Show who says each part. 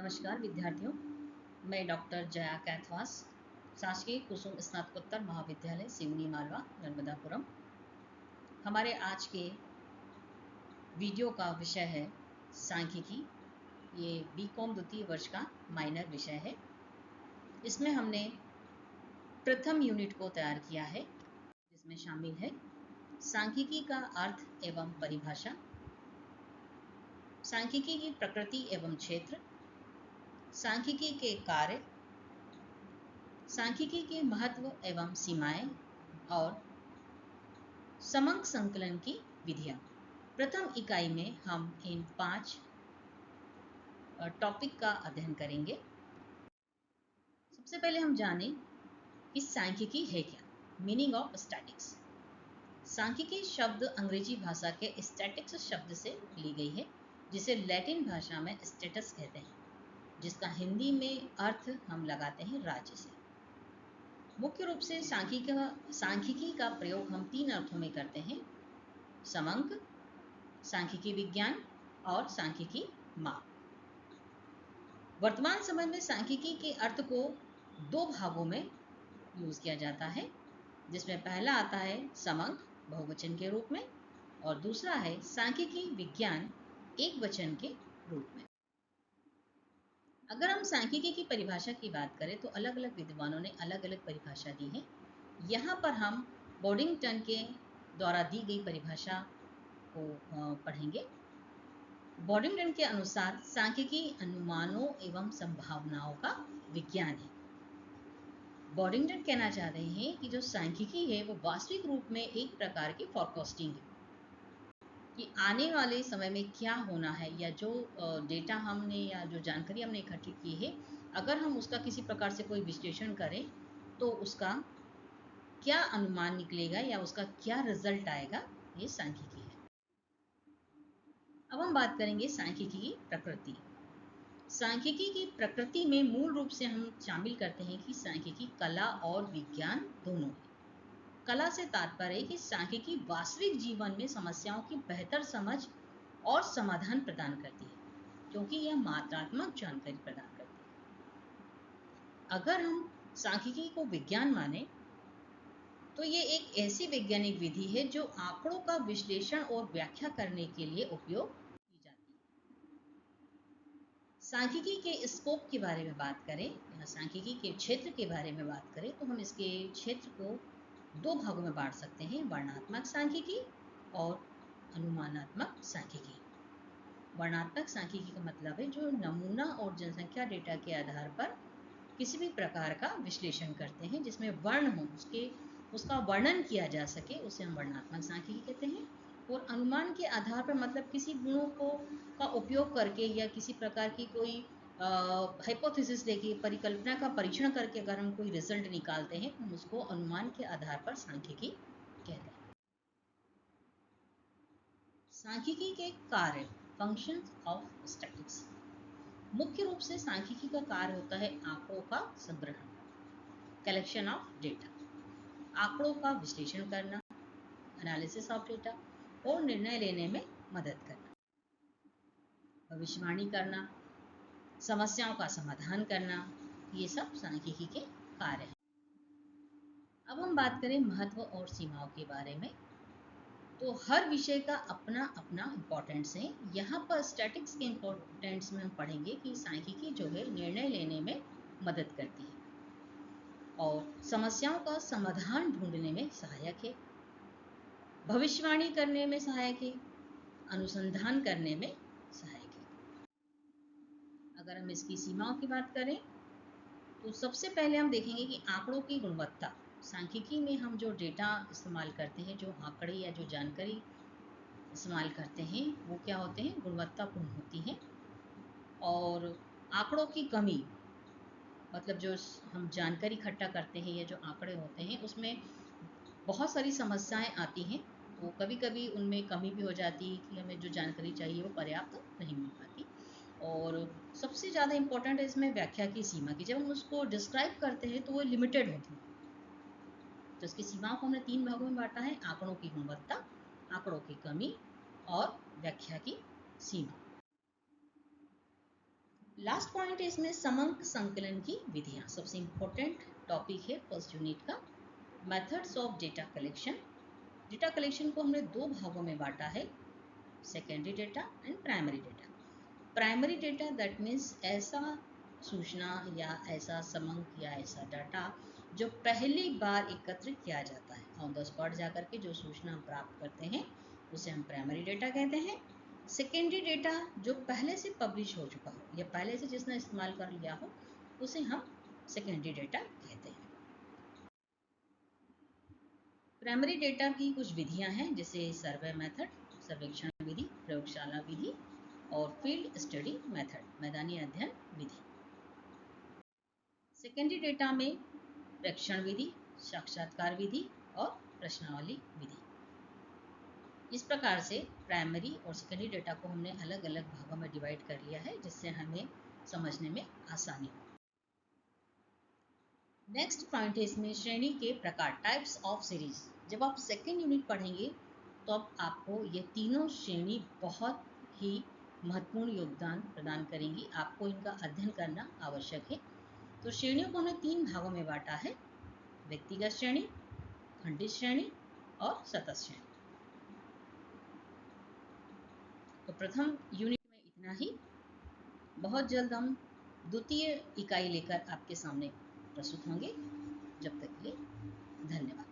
Speaker 1: नमस्कार विद्यार्थियों, मैं डॉक्टर जया कैथवास, शासकीय कुसुम स्नातकोत्तर महाविद्यालय सिवनी मालवा नर्मदापुरम। हमारे आज के वीडियो का विषय है सांख्यिकी। ये बीकॉम द्वितीय वर्ष का माइनर विषय है। इसमें हमने प्रथम यूनिट को तैयार किया है, जिसमें शामिल है सांख्यिकी का अर्थ एवं परिभाषा, सांख्यिकी की प्रकृति एवं क्षेत्र, सांख्यिकी के कार्य, सांख्यिकी के महत्व एवं सीमाएं और समंक संकलन की विधियां। प्रथम इकाई में हम इन 5 टॉपिक का अध्ययन करेंगे। सबसे पहले हम जानें कि सांख्यिकी है क्या। Meaning of statics. सांख्यिकी शब्द अंग्रेजी भाषा के स्टैटिक्स शब्द से ली गई है, जिसे लैटिन भाषा में स्टेटस कहते हैं, जिसका हिंदी में अर्थ हम लगाते हैं राज्य से। मुख्य रूप से सांख्यिकी का प्रयोग हम 3 अर्थों में करते हैं: समंक, सांख्यिकी विज्ञान और सांख्यिकी माप। वर्तमान समय में सांख्यिकी के अर्थ को 2 भागों में यूज किया जाता है, जिसमें पहला आता है समंक बहुवचन के रूप में और दूसरा है सांख्यिकी विज्ञान एकवचन के रूप में। अगर हम सांख्यिकी की परिभाषा की बात करें तो अलग अलग विद्वानों ने अलग अलग परिभाषा दी है। यहाँ पर हम बोडिंगटन के द्वारा दी गई परिभाषा को पढ़ेंगे। बोडिंगटन के अनुसार सांख्यिकी अनुमानों एवं संभावनाओं का विज्ञान है। बोडिंगटन कहना चाह रहे हैं कि जो सांख्यिकी है वो वास्तविक रूप में एक प्रकार की फोरकास्टिंग है कि आने वाले समय में क्या होना है, या जो डेटा हमने या जो जानकारी हमने इकट्ठी की है, अगर हम उसका किसी प्रकार से कोई विश्लेषण करें तो उसका क्या अनुमान निकलेगा या उसका क्या रिजल्ट आएगा, ये सांख्यिकी है। अब हम बात करेंगे सांख्यिकी की प्रकृति। सांख्यिकी की प्रकृति में मूल रूप से हम शामिल करते हैं कि सांख्यिकी कला और विज्ञान दोनों है। कला से तात्पर्य है कि सांख्यिकी वास्तविक जीवन में समस्याओं की बेहतर समझ और समाधान प्रदान करती है, क्योंकि यह मात्रात्मक जानकारी प्रदान करती है। अगर हम सांख्यिकी को विज्ञान माने तो ये एक ऐसी वैज्ञानिक विधि है जो आंकड़ों का विश्लेषण और व्याख्या करने के लिए उपयोग की जाती है। सांख्यिकी के स्कोप के बारे में बात करें या सांख्यिकी के क्षेत्र के बारे में बात करें तो हम इसके क्षेत्र को 2 भागों में बांट सकते हैं: वर्णनात्मक सांख्यिकी और अनुमानात्मक सांख्यिकी। वर्णनात्मक सांख्यिकी का मतलब है जो नमूना और जनसंख्या डेटा के आधार पर किसी भी प्रकार का विश्लेषण करते हैं, जिसमें वर्ण हो, उसका वर्णन किया जा सके, उसे हम वर्णनात्मक सांख्यिकी कहते हैं। और अनुमान के आधार पर मतलब किसी गुणों का उपयोग करके या किसी प्रकार की कोई हाइपोथेसिस लेके, परिकल्पना का परीक्षण करके अगर हम कोई रिजल्ट निकालते हैं तो हम उसको अनुमान के आधार पर सांख्यिकी कहते हैं। सांख्यिकी के कार्य, फंक्शंस ऑफ स्टैटिक्स। मुख्य रूप से सांख्यिकी का कार्य होता है आंकड़ों का संग्रहण, कलेक्शन ऑफ डेटा, आंकड़ों का विश्लेषण करना, एनालिसिस ऑफ डेटा, और निर्णय लेने में मदद करना, भविष्यवाणी करना, समस्याओं का समाधान करना, ये सब सांख्यिकी के कार्य हैं। अब हम बात करें महत्व और सीमाओं के बारे में, तो हर विषय का अपना अपना इम्पोर्टेंस है। यहाँ पर स्टैटिक्स के इम्पोर्टेंस में हम पढ़ेंगे कि सांख्यिकी जो है निर्णय लेने में मदद करती है और समस्याओं का समाधान ढूंढने में सहायक है, भविष्यवाणी करने में सहायक है, अनुसंधान करने में सहायक है। अगर हम इसकी सीमाओं की बात करें तो सबसे पहले हम देखेंगे कि आंकड़ों की गुणवत्ता। सांख्यिकी में हम जो डेटा इस्तेमाल करते हैं, जो आंकड़े या जो जानकारी इस्तेमाल करते हैं, वो क्या होते हैं? गुणवत्तापूर्ण होती हैं। और आंकड़ों की कमी मतलब जो हम जानकारी इकट्ठा करते हैं या जो आंकड़े होते हैं, उसमें बहुत सारी समस्याएं आती हैं, तो कभी कभी उनमें कमी भी हो जाती है कि हमें जो जानकारी चाहिए वो पर्याप्त नहीं मिल पाती। और सबसे ज़्यादा इम्पोर्टेंट है इसमें व्याख्या की सीमा की। जब हम उसको डिस्क्राइब करते हैं तो वो लिमिटेड होती है। तो इसकी सीमाओं को हमने 3 भागों में बांटा है: आंकड़ों की गुणवत्ता, आंकड़ों की कमी और व्याख्या की सीमा। लास्ट पॉइंट है इसमें समंक संकलन की विधियां। सबसे इंपॉर्टेंट टॉपिक है फर्स्ट यूनिट का, methods of data collection. Data collection को हमने दो भागों में बांटा है, secondary data and primary data. Primary data that means ऐसा सूचना या ऐसा समंक या ऐसा डाटा जो पहली बार एकत्रित किया जाता है, ऑन द स्पॉट जाकर के जो सूचना हम प्राप्त करते हैं उसे हम प्राइमरी डेटा कहते हैं। सेकेंडरी डेटा जो पहले से पब्लिश हो चुका हो या पहले से जिसने इस्तेमाल कर लिया हो उसे हम सेकेंडरी डेटा कहते हैं। प्राइमरी डेटा की कुछ विधियां हैं, जैसे सर्वे मेथड, सर्वेक्षण विधि, प्रयोगशाला विधि और फील्ड स्टडी मेथड, मैदानी अध्ययन विधि। सेकेंडरी डेटा में प्रेक्षण विधि, साक्षात्कार विधि और प्रश्नावली विधि। इस प्रकार से प्राइमरी और सेकेंडरी डेटा को हमने अलग अलग भागों में डिवाइड कर लिया है, जिससे हमें समझने में आसानी हो। नेक्स्ट पॉइंट है इसमें श्रेणी के प्रकार, टाइप्स ऑफ सीरीज। जब आप सेकेंड यूनिट पढ़ेंगे तो अब आपको ये तीनों श्रेणी बहुत ही महत्वपूर्ण योगदान प्रदान करेंगी, आपको इनका अध्ययन करना आवश्यक है। तो श्रेणियों को हमने तीन भागों में बांटा है, व्यक्तिगत श्रेणी, खंडित श्रेणी और सतत श्रेणी। तो प्रथम यूनिट में इतना ही। बहुत जल्द हम द्वितीय इकाई लेकर आपके सामने प्रस्तुत होंगे। जब तक के लिए धन्यवाद।